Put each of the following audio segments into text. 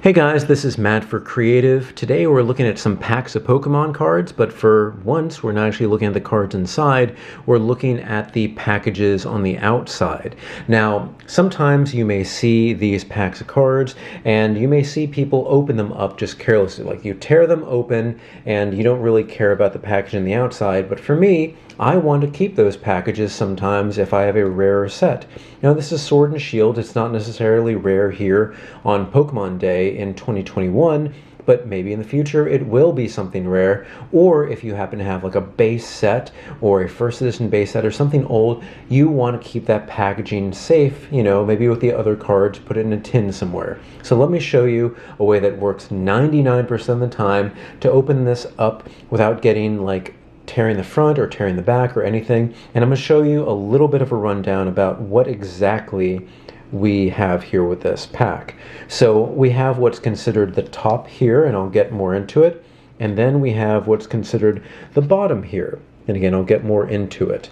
Hey guys, this is Matt for Creative. Today we're looking at some packs of Pokemon cards, but for once we're not actually looking at the cards inside, we're looking at the packages on the outside. Now, sometimes you may see these packs of cards and you may see people open them up just carelessly, like you tear them open and you don't really care about the package on the outside, but for me, I want to keep those packages sometimes if I have a rarer set. Now this is Sword and Shield. It's not necessarily rare here on Pokemon Day in 2021, but maybe in the future it will be something rare. Or if you happen to have like a base set or a first edition base set or something old, you want to keep that packaging safe, maybe with the other cards, put it in a tin somewhere. So let me show you a way that works 99% of the time to open this up without getting like tearing the front or tearing the back or anything. And I'm going to show you a little bit of a rundown about what exactly we have here with this pack. So we have what's considered the top here, and I'll get more into it. And then we have what's considered the bottom here. And again, I'll get more into it.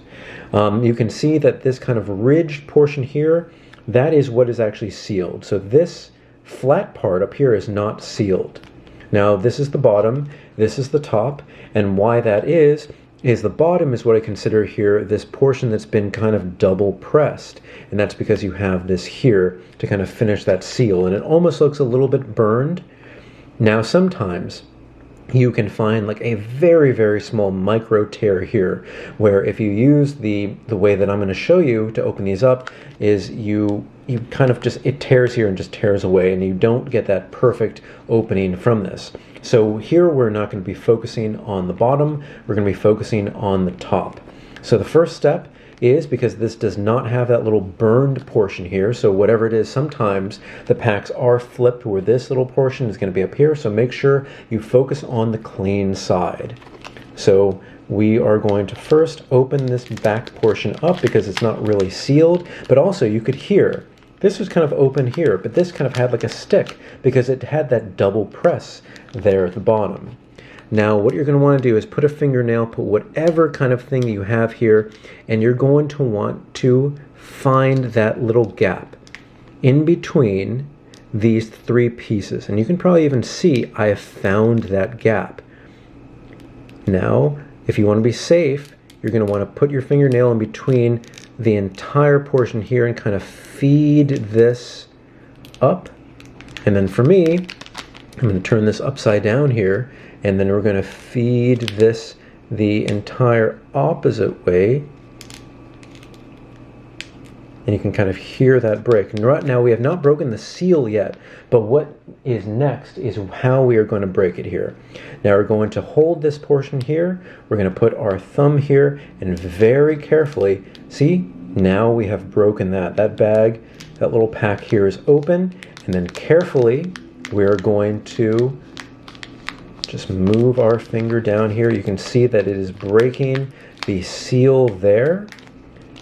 You can see that this kind of ridged portion here, that is what is actually sealed. So this flat part up here is not sealed. Now this is the bottom, this is the top, and why that is the bottom is what I consider here this portion that's been kind of double pressed, and that's because you have this here to kind of finish that seal, and it almost looks a little bit burned. Now sometimes you can find like a very, very small micro tear here, where if you use the way that I'm going to show you to open these up is you kind of just, it tears here and just tears away, and you don't get that perfect opening from this. So here we're not going to be focusing on the bottom, we're going to be focusing on the top. So the first step is, because this does not have that little burned portion here, so whatever it is, sometimes the packs are flipped where this little portion is going to be up here, so make sure you focus on the clean side. So we are going to first open this back portion up because it's not really sealed, but also you could hear this was kind of open here, but this kind of had like a stick because it had that double press there at the bottom. Now what you're going to want to do is put a fingernail, put whatever kind of thing you have here, and you're going to want to find that little gap in between these three pieces. And you can probably even see I have found that gap. Now, if you want to be safe, you're going to want to put your fingernail in between the entire portion here and kind of feed this up. And then for me, I'm going to turn this upside down here, and then we're going to feed this the entire opposite way. And you can kind of hear that break. And right now we have not broken the seal yet, but what is next is how we are going to break it here. Now we're going to hold this portion here, we're going to put our thumb here, and very carefully, see, now we have broken that. That bag, that little pack here is open, and then carefully we're going to just move our finger down here. You can see that it is breaking the seal there.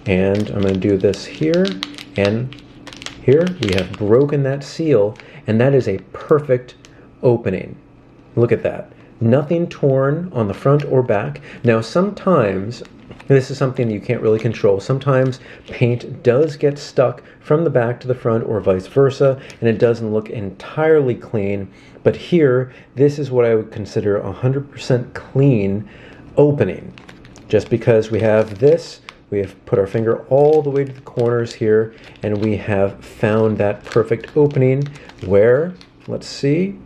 And I'm going to do this here, and here we have broken that seal, and that is a perfect opening. Look at that. Nothing torn on the front or back. Now sometimes, this is something you can't really control, sometimes paint does get stuck from the back to the front or vice versa, and it doesn't look entirely clean, but here, this is what I would consider 100% clean opening. Just because we have this, we have put our finger all the way to the corners here, and we have found that perfect opening where, let's see,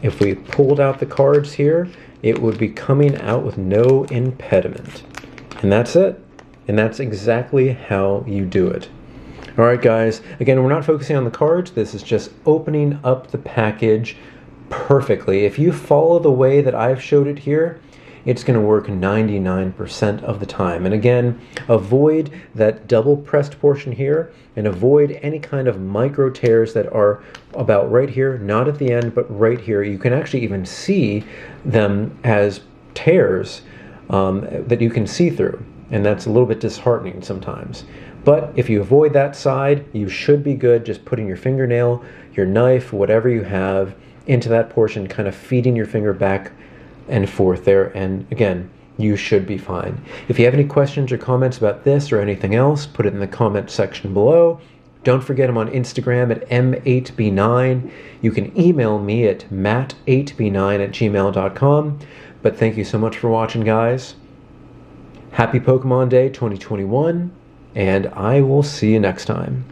if we pulled out the cards here, it would be coming out with no impediment. And that's it. And that's exactly how you do it. All right, guys, again, we're not focusing on the cards. This is just opening up the package perfectly. If you follow the way that I've showed it here, it's going to work 99% of the time. And again, avoid that double pressed portion here, and avoid any kind of micro tears that are about right here, not at the end, but right here. You can actually even see them as tears that you can see through, and that's a little bit disheartening sometimes. But if you avoid that side, you should be good. Just putting your fingernail, your knife, whatever you have, into that portion, kind of feeding your finger back and forth there, and again, you should be fine. If you have any questions or comments about this or anything else, put it in the comment section below. Don't forget I'm on Instagram at m8b9. You can email me at matt8b9@gmail.com. But thank you so much for watching, guys. Happy Pokemon Day 2021, and I will see you next time.